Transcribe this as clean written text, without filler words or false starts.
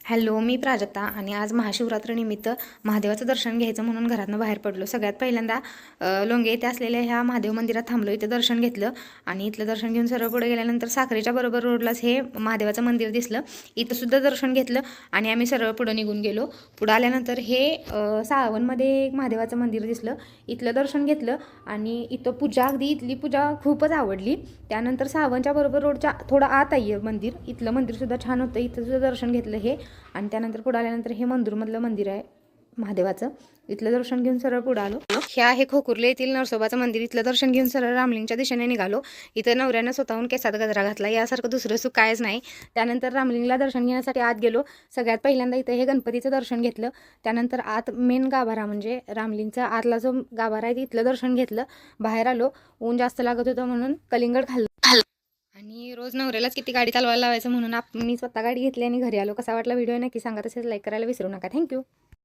Hello, मी प्राजक्ता आणि आज महाशिवरात्रीनिमित्त महादेवाचं दर्शन घ्यायचं म्हणून घरातनं बाहेर पडलो. सगळ्यात पहिल्यांदा लोंगे येथे असलेल्या ह्या महादेव मंदिरात थांबलो. इथे दर्शन घेतलं आणि इथलं दर्शन घेऊन सरळ पुढे गेल्यानंतर साखरेच्या बरोबर रोडलाच हे महादेवाचं मंदिर दिसलं. इथं सुद्धा दर्शन घेतलं आणि आम्ही सरळ पुढं निघून गेलो. पुढं आल्यानंतर हे सावनमध्ये एक महादेवाचं मंदिर दिसलं. इथलं दर्शन घेतलं आणि इथं पूजा, अगदी इथली पूजा खूपच आवडली. त्यानंतर सावनच्या बरोबर रोडच्या थोडं आत आहे मंदिर. इथलं मंदिरसुद्धा छान होतं. इथं सुद्धा दर्शन घेतलं हे आणि त्यानंतर पुढे आल्यानंतर हे मंदिरमधलं मंदिर आहे महादेवाचं. इथलं दर्शन घेऊन सरळ पुढं आलो. हे आहे खोकुर्ले येथील नरसोबाचं मंदिर. इथलं दर्शन घेऊन सरळ रामलिंगच्या दिशेने निघालो. इथं नवऱ्यानं स्वतःहून केसात गजरा घातला, यासारखं दुसरं सुख कायच नाही. त्यानंतर रामलिंगला दर्शन घेण्यासाठी आत गेलो. सगळ्यात पहिल्यांदा इथं हे गणपतीचं दर्शन घेतलं. त्यानंतर आत मेन गाभारा म्हणजे रामलिंगचा आतला जो गाभारा आहे तिथलं दर्शन घेतलं. बाहेर आलो. ऊन जास्त लागत होतं म्हणून कलिंगड खाल्लं. आणि रोज नवऱ्यालाच किती गाडी चालवायला लावायचं म्हणून मी स्वतः गाडी घेतली आणि घरी आलो. कसा वाटला व्हिडिओ नक्की सांगा. तसेच लाईक करायला विसरू नका. थँक्यू.